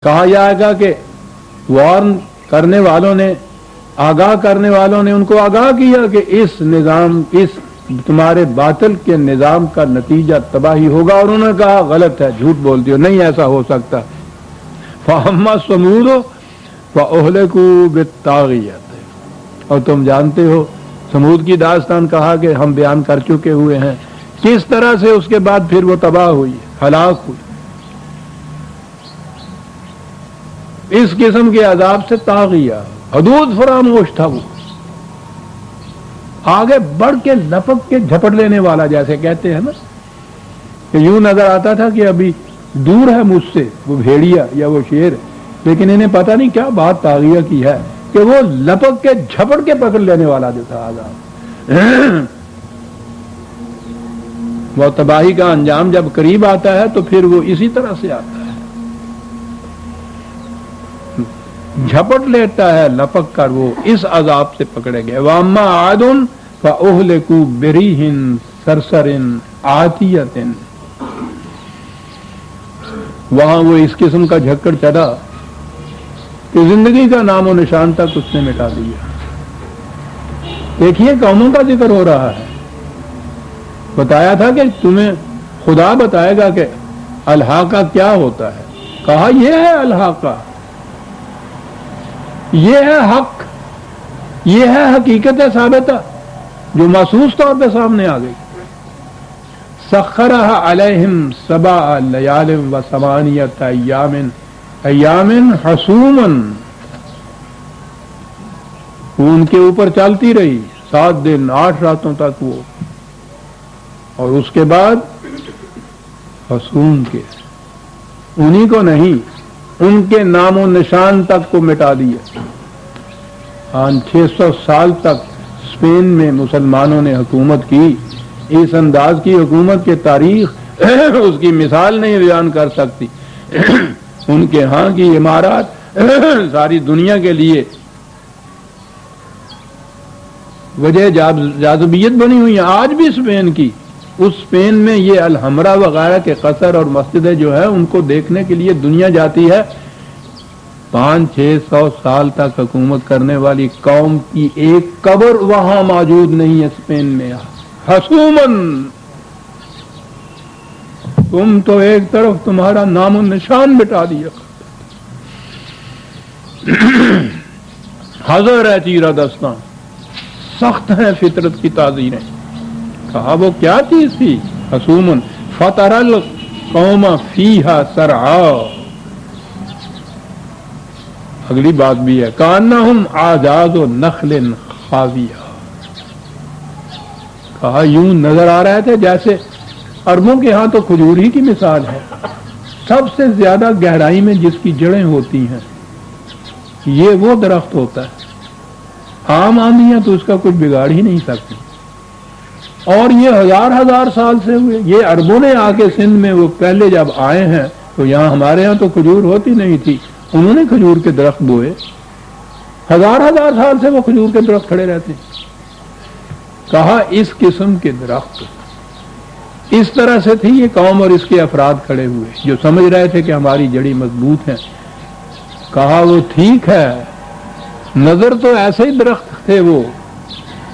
کہا جائے گا کہ وارن کرنے والوں نے، آگاہ کرنے والوں نے ان کو آگاہ کیا کہ اس نظام، اس تمہارے باطل کے نظام کا نتیجہ تباہی ہوگا، اور انہوں نے کہا غلط ہے، جھوٹ بولتی ہو، نہیں ایسا ہو سکتا۔ فَأَمَّا ثَمُودُ فَأُهْلِكُوا بِالطَّاغِيَةِ، اور تم جانتے ہو سمود کی داستان، کہا کہ ہم بیان کر چکے ہوئے ہیں کس طرح سے اس کے بعد پھر وہ تباہ ہوئی، ہلاک ہوئی، اس قسم کے عذاب سے طاغیہ، حدود فراموش تھا، وہ آگے بڑھ کے لپک کے جھپٹ لینے والا، جیسے کہتے ہیں نا، کہ یوں نظر آتا تھا کہ ابھی دور ہے مجھ سے وہ بھیڑیا یا وہ شیر، لیکن انہیں پتہ نہیں کیا بات طاغیہ کی ہے کہ وہ لپک کے جھپٹ کے پکڑ لینے والا جو تھا عذاب۔ وہ تباہی کا انجام جب قریب آتا ہے تو پھر وہ اسی طرح سے آتا ہے، جھپٹ لیتا ہے لپک کر، وہ اس عذاب سے پکڑے گئے۔ وَأَمَّا عَادٌ فَأُهْلِكُوا بِرِيحٍ صَرْصَرٍ عَاتِيَةٍ، وہاں وہ اس قسم کا جھکڑ چلا کہ زندگی کا نام و نشان تک اس نے مٹا دیا۔ دیکھیے قوموں کا ذکر ہو رہا ہے، بتایا تھا کہ تمہیں خدا بتائے گا کہ الحاقہ کیا ہوتا ہے، کہا یہ ہے الحاقہ، یہ ہے حق، یہ ہے حقیقت ثابتہ جو محسوس طور پہ سامنے آ گئی۔ سخرها علیہم 7 لیال و 8 ایام حسوما، وہ ان کے اوپر چلتی رہی 7 دن 8 راتوں تک وہ، اور اس کے بعد حسوم کے، انہی کو نہیں، ان کے نام و نشان تک کو مٹا دیا۔ 600 سال تک اسپین میں مسلمانوں نے حکومت کی، اس انداز کی حکومت کے تاریخ اس کی مثال نہیں بیان کر سکتی۔ ان کے ہاں کی عمارات ساری دنیا کے لیے وجہ جاذبیت بنی ہوئی ہیں۔ آج بھی اسپین کی، اس اسپین میں یہ الحمرا وغیرہ کے قصر اور مسجدیں جو ہے ان کو دیکھنے کے لیے دنیا جاتی ہے۔ 500-600 سال تک حکومت کرنے والی قوم کی ایک قبر وہاں موجود نہیں ہے اسپین میں۔ حسومن، تم تو ایک طرف تمہارا نام و نشان مٹا دیا۔ حذر ہے چیرہ دستاں، سخت ہیں فطرت کی تعزیریں۔ کہا وہ کیا چیز تھی؟ حسومن فطر القوم فیہا سرعا، اگلی بات بھی ہے، کانہم اعجاز نخل خاویہ، کہا یوں نظر آ رہے تھے جیسے عربوں کے ہاں تو کھجور ہی کی مثال ہے، سب سے زیادہ گہرائی میں جس کی جڑیں ہوتی ہیں، یہ وہ درخت ہوتا ہے، عام آندیاں تو اس کا کچھ بگاڑ ہی نہیں سکتی، اور یہ ہزار سال سے ہوئے۔ یہ عربوں نے آ کے سندھ میں وہ پہلے جب آئے ہیں تو یہاں ہمارے ہاں تو کھجور ہوتی نہیں تھی، انہوں نے کھجور کے درخت بوئے، ہزار سال سے وہ کھجور کے درخت کھڑے رہتے۔ کہا اس قسم کے درخت اس طرح سے تھی یہ قوم اور اس کے افراد کھڑے ہوئے جو سمجھ رہے تھے کہ ہماری جڑی مضبوط ہیں۔ کہا وہ ٹھیک ہے، نظر تو ایسے ہی درخت تھے وہ،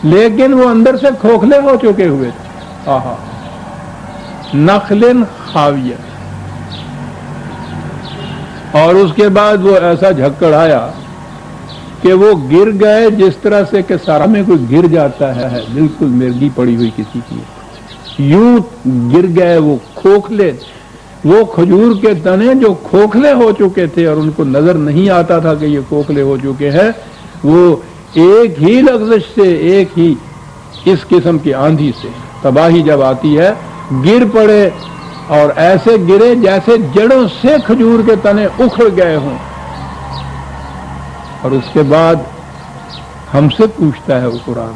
لیکن وہ اندر سے کھوکھلے ہو چکے ہوئے تھے۔ آہا، نخل خاویہ، اور اس کے بعد وہ ایسا جھکڑ آیا کہ وہ گر گئے جس طرح سے کہ سارا میں کوئی گر جاتا ہے، بالکل مرگی پڑی ہوئی کسی کی، یوں گر گئے وہ کھوکھلے، وہ کھجور کے تنے جو کھوکھلے ہو چکے تھے اور ان کو نظر نہیں آتا تھا کہ یہ کھوکھلے ہو چکے ہیں، وہ ایک ہی لغزش سے، ایک ہی اس قسم کی آندھی سے، تباہی جب آتی ہے، گر پڑے اور ایسے گرے جیسے جڑوں سے کھجور کے تنے اکھڑ گئے ہوں۔ اور اس کے بعد ہم سے پوچھتا ہے وہ قرآن،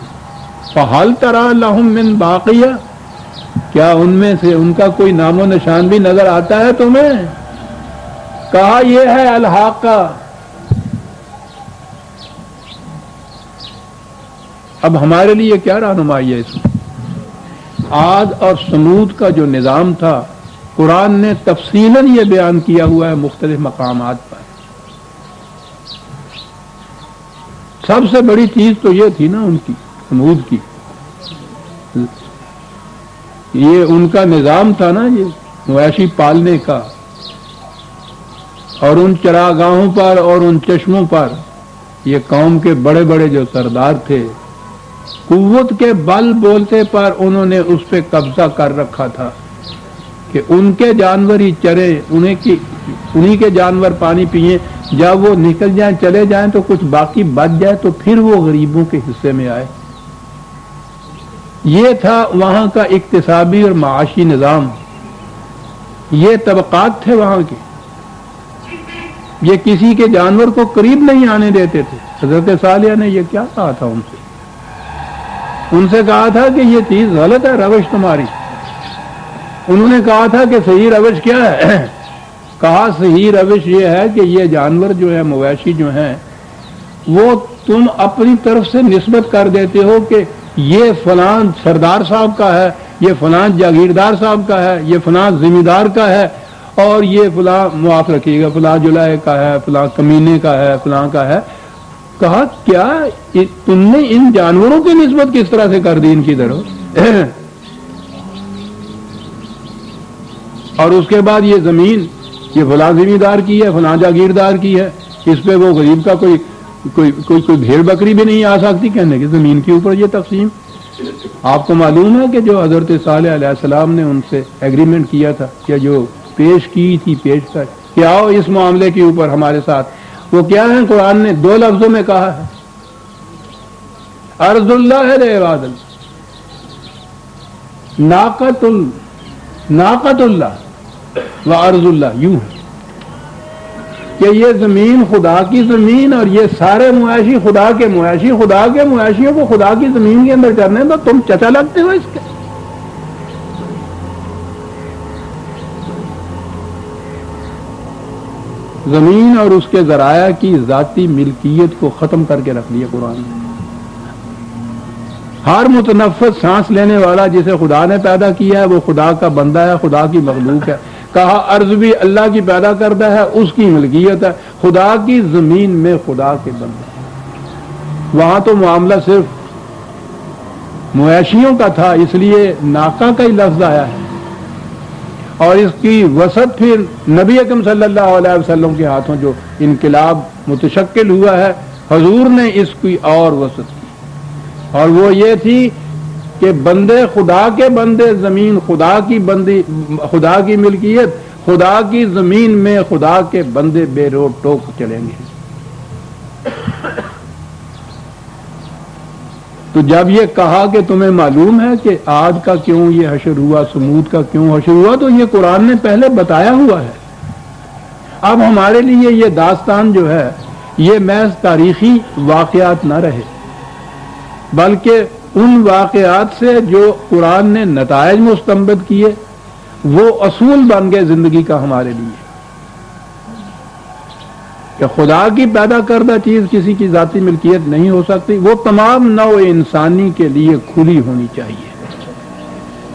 فَهَلْ تَرَىٰ لَهُم مِّن بَاقِيَةٍ، کیا ان میں سے ان کا کوئی نام و نشان بھی نظر آتا ہے تمہیں؟ کہا یہ ہے الحاقہ۔ اب ہمارے لیے کیا رہنمائی ہے اس میں؟ عاد اور سمود کا جو نظام تھا قرآن نے تفصیلاً یہ بیان کیا ہوا ہے مختلف مقامات پر۔ سب سے بڑی چیز تو یہ تھی نا ان کی سمود کی، یہ ان کا نظام تھا نا یہ مویشی پالنے کا، اور ان چراگاہوں پر اور ان چشموں پر یہ قوم کے بڑے بڑے جو سردار تھے، قوت کے بل بولتے پر انہوں نے اس پہ قبضہ کر رکھا تھا کہ ان کے جانور ہی چرے، انہی کے جانور پانی پئیں، جب وہ نکل جائیں چلے جائیں تو کچھ باقی بچ جائے تو پھر وہ غریبوں کے حصے میں آئے۔ یہ تھا وہاں کا اقتصادی اور معاشی نظام، یہ طبقات تھے وہاں کے، یہ کسی کے جانور کو قریب نہیں آنے دیتے تھے۔ حضرت صالح نے یہ کیا کہا تھا ان سے کہا تھا کہ یہ چیز غلط ہے روش تمہاری۔ انہوں نے کہا تھا کہ صحیح روش کیا ہے؟ کہا صحیح روش یہ ہے کہ یہ جانور جو ہے مویشی جو ہیں وہ تم اپنی طرف سے نسبت کر دیتے ہو کہ یہ فلاں سردار صاحب کا ہے، یہ فلاں جاگیردار صاحب کا ہے، یہ فلاں ذمہ دار کا ہے، اور یہ فلاں معاف رکھیے گا فلاں جلائے کا ہے، فلاں کمینے کا ہے، فلاں کا ہے۔ کہا کیا تم نے ان جانوروں کی نسبت کس طرح سے کر دی ان کی طرف؟ اور اس کے بعد یہ زمین یہ فلاں ذمہ دار کی ہے، فلاں جاگیردار کی ہے، اس پہ وہ غریب کا کوئی بھیڑ بکری بھی نہیں آ سکتی کہنے کی زمین کے اوپر یہ تقسیم۔ آپ کو معلوم ہے کہ جو حضرت صالح علیہ السلام نے ان سے ایگریمنٹ کیا تھا یا جو پیش کی تھی پیش کر کہ آؤ اس معاملے کے اوپر ہمارے ساتھ، وہ کیا ہے؟ قرآن نے 2 لفظوں میں کہا ہے، ارض اللہ لعباد اللہ، ناقت اللہ و ارض اللہ، یوں ہے کہ یہ زمین خدا کی زمین اور یہ سارے مویشی خدا کے مویشی، خدا کے مویشیوں کو خدا کی زمین کے اندر کرنے تو تم چچا لگتے ہو اس کے۔ زمین اور اس کے ذرائع کی ذاتی ملکیت کو ختم کر کے رکھ دیا قرآن نے۔ ہر متنفس سانس لینے والا جسے خدا نے پیدا کیا ہے وہ خدا کا بندہ ہے، خدا کی مخلوق ہے۔ کہا ارض بھی اللہ کی پیدا کردہ ہے، اس کی ملکیت ہے، خدا کی زمین میں خدا کے بندے۔ وہاں تو معاملہ صرف مویشیوں کا تھا، اس لیے ناقہ کا ہی لفظ آیا ہے، اور اس کی وسعت پھر نبی اکرم صلی اللہ علیہ وسلم کے ہاتھوں جو انقلاب متشکل ہوا ہے، حضور نے اس کی اور وسعت کی، اور وہ یہ تھی کہ بندے خدا کے بندے، زمین خدا کی بندی، خدا کی ملکیت، خدا کی زمین میں خدا کے بندے بے روک ٹوک چلیں گے۔ تو جب یہ کہا کہ تمہیں معلوم ہے کہ عاد کا کیوں یہ حشر ہوا، سمود کا کیوں حشر ہوا، تو یہ قرآن نے پہلے بتایا ہوا ہے۔ اب ہمارے لیے یہ داستان جو ہے یہ محض تاریخی واقعات نہ رہے، بلکہ ان واقعات سے جو قرآن نے نتائج مستنبط کیے وہ اصول بن گئے زندگی کا ہمارے لیے، کہ خدا کی پیدا کردہ چیز کسی کی ذاتی ملکیت نہیں ہو سکتی، وہ تمام نوع انسانی کے لیے کھلی ہونی چاہیے۔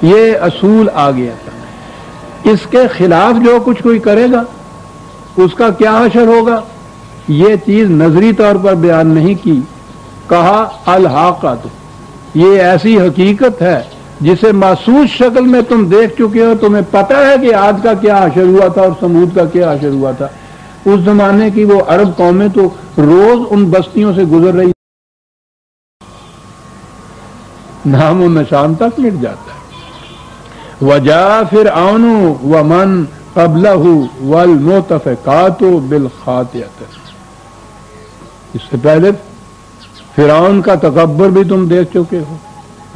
یہ اصول آ گیا تھا۔ اس کے خلاف جو کچھ کوئی کرے گا اس کا کیا حشر ہوگا، یہ چیز نظری طور پر بیان نہیں کی۔ کہا الحاقۃ، یہ ایسی حقیقت ہے جسے محسوس شکل میں تم دیکھ چکے ہو، تمہیں پتہ ہے کہ عاد کا کیا حشر ہوا تھا اور سمود کا کیا حشر ہوا تھا۔ اس زمانے کی وہ عرب قومیں تو روز ان بستیوں سے گزر رہی، نام و نشان تک مٹ جاتا ہے۔ وجاء فرعون ومن قبلہ والمؤتفقات بالخاطئۃ، اس سے پہلے فرعون کا تکبر بھی تم دیکھ چکے ہو،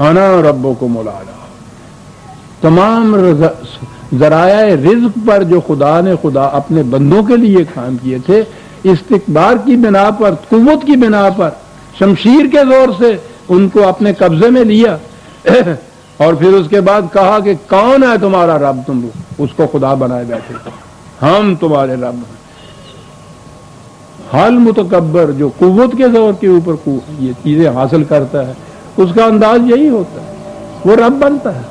انا ربکم الاعلی۔ تمام ذرائع رزق پر جو خدا نے اپنے بندوں کے لیے قائم کیے تھے، استکبار کی بنا پر، قوت کی بنا پر، شمشیر کے زور سے ان کو اپنے قبضے میں لیا، اور پھر اس کے بعد کہا کہ کون ہے تمہارا رب، تم اس کو خدا بنائے بیٹھے، ہم تمہارے رب ہیں۔ حال متکبر جو قوت کے زور کے اوپر یہ چیزیں حاصل کرتا ہے، اس کا انداز یہی ہوتا ہے، وہ رب بنتا ہے۔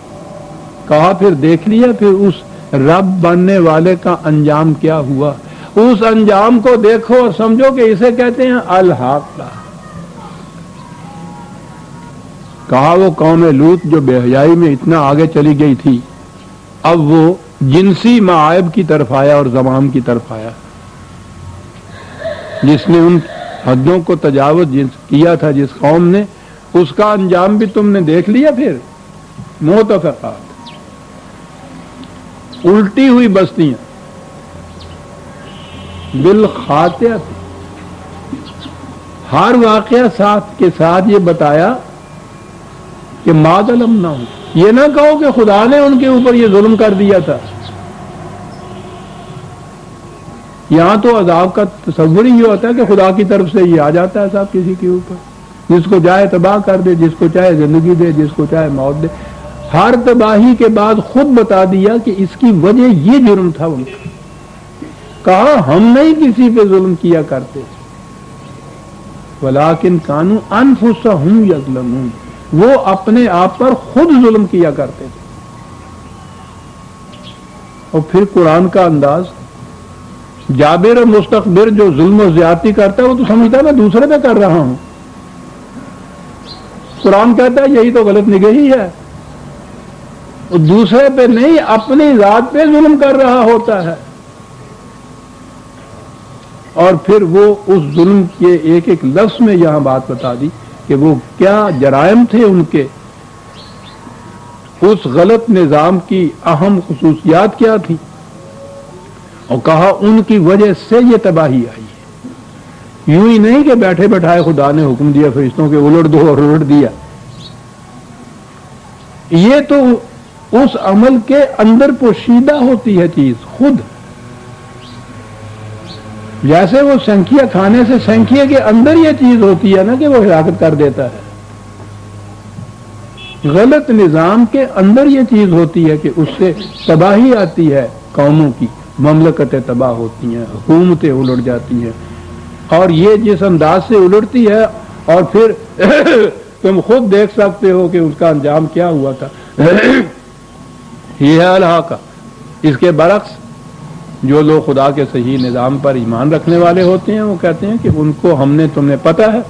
کہا پھر دیکھ لیا، پھر اس رب بننے والے کا انجام کیا ہوا، اس انجام کو دیکھو اور سمجھو کہ اسے کہتے ہیں الحاقہ۔ کہا وہ قوم لوط جو بے حیائی میں اتنا آگے چلی گئی تھی، اب وہ جنسی معائب کی طرف آیا اور زمام کی طرف آیا، جس نے ان حدوں کو تجاوز کیا تھا جس قوم نے، اس کا انجام بھی تم نے دیکھ لیا۔ پھر متفقات، الٹی ہوئی بستیاں، بالخاطئہ، ہر واقعہ ساتھ کے ساتھ یہ بتایا کہ ما ظلمناہم، یہ نہ کہو کہ خدا نے ان کے اوپر یہ ظلم کر دیا تھا۔ یہاں تو عذاب کا تصور ہی ہوتا ہے کہ خدا کی طرف سے یہ آ جاتا ہے صاحب کسی کے اوپر، جس کو چاہے تباہ کر دے، جس کو چاہے زندگی دے، جس کو چاہے موت دے۔ ہر تباہی کے بعد خود بتا دیا کہ اس کی وجہ یہ جرم تھا ان کا، کہا ہم نہیں کسی پہ ظلم کیا کرتے، ولیکن کانوا انفسہم یظلمون، وہ اپنے آپ پر خود ظلم کیا کرتے تھے۔ اور پھر قرآن کا انداز، جابر اور مستقبر جو ظلم و زیادتی کرتا ہے وہ تو سمجھتا ہے میں دوسرے پہ کر رہا ہوں، قرآن کہتا ہے یہی تو غلط نگہی ہے، وہ دوسرے پہ نہیں اپنی ذات پہ ظلم کر رہا ہوتا ہے۔ اور پھر وہ اس ظلم کے ایک ایک لفظ میں یہاں بات بتا دی کہ وہ کیا جرائم تھے ان کے، اس غلط نظام کی اہم خصوصیات کیا تھی، اور کہا ان کی وجہ سے یہ تباہی آئی ہے۔ یوں ہی نہیں کہ بیٹھے بیٹھائے خدا نے حکم دیا فرشتوں کے الٹ دو اور الٹ دیا، یہ تو اس عمل کے اندر پوشیدہ ہوتی ہے چیز خود، جیسے وہ سنکھیا کھانے سے سنکھیا کے اندر یہ چیز ہوتی ہے نا کہ وہ ہلاکت کر دیتا ہے، غلط نظام کے اندر یہ چیز ہوتی ہے کہ اس سے تباہی آتی ہے، قوموں کی مملکتیں تباہ ہوتی ہیں، حکومتیں الٹ جاتی ہیں، اور یہ جس انداز سے الٹتی ہے اور پھر تم خود دیکھ سکتے ہو کہ اس کا انجام کیا ہوا تھا۔ یہ ہے الحاقہ۔ اس کے برعکس جو لوگ خدا کے صحیح نظام پر ایمان رکھنے والے ہوتے ہیں وہ کہتے ہیں کہ ان کو ہم نے تم نے پتہ ہے،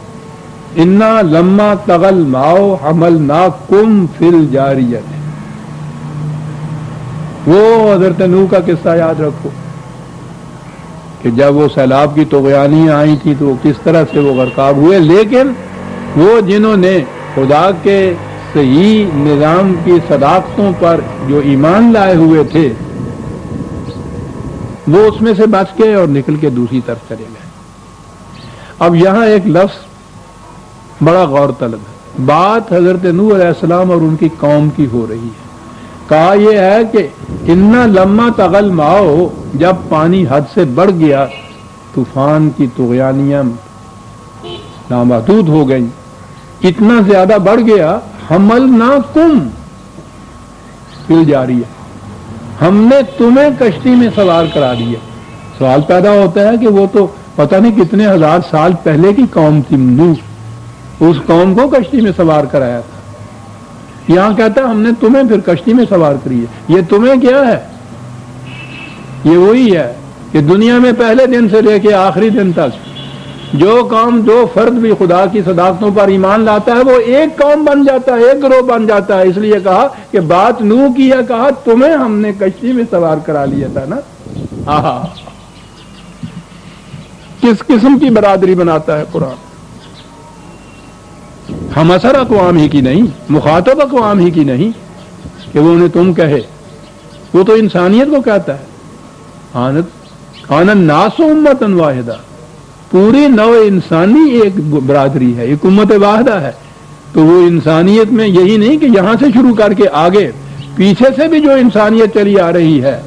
انا لما تغل ماؤ حملناکم فی الجاریۃ، وہ حضرت نوح کا قصہ یاد رکھو کہ جب وہ سیلاب کی طغیانیاں آئی تھی تو وہ کس طرح سے وہ غرقاب ہوئے، لیکن وہ جنہوں نے خدا کے صحیح نظام کی صداقتوں پر جو ایمان لائے ہوئے تھے وہ اس میں سے بچ گئے اور نکل کے دوسری طرف چلے گئے۔ اب یہاں ایک لفظ بڑا غور طلب ہے، بات حضرت نوح علیہ السلام اور ان کی قوم کی ہو رہی ہے۔ کہا یہ ہے کہ انا لما تغل ماؤ، جب پانی حد سے بڑھ گیا، طوفان کی طغیانیاں نامحدود ہو گئیں، اتنا زیادہ بڑھ گیا، حملناکم فی الجاریہ، ہم نے تمہیں کشتی میں سوار کرا دیا۔ سوال پیدا ہوتا ہے کہ وہ تو پتہ نہیں کتنے ہزار سال پہلے کی قوم تھی نوح، اس قوم کو کشتی میں سوار کرایا تھا، یہاں کہتا ہے ہم نے تمہیں پھر کشتی میں سوار کری ہے۔ یہ تمہیں کیا ہے؟ یہ وہی ہے کہ دنیا میں پہلے دن سے لے کے آخری دن تک جو قوم جو فرد بھی خدا کی صداقتوں پر ایمان لاتا ہے وہ ایک قوم بن جاتا ہے، ایک گروہ بن جاتا ہے۔ اس لیے کہا کہ بات نوح کی ہے، کہا تمہیں ہم نے کشتی میں سوار کرا لیا تھا نا۔ آہا، کس قسم کی برادری بناتا ہے قرآن، ہم اثر اقوام ہی کی نہیں، مخاطب اقوام ہی کی نہیں کہ وہ انہیں تم کہے، وہ تو انسانیت کو کہتا ہے۔ کان الناس امۃ واحدہ، پوری نو انسانی ایک برادری ہے، ایک امت واحدہ ہے۔ تو وہ انسانیت میں یہی نہیں کہ یہاں سے شروع کر کے آگے پیچھے سے بھی جو انسانیت چلی آ رہی ہے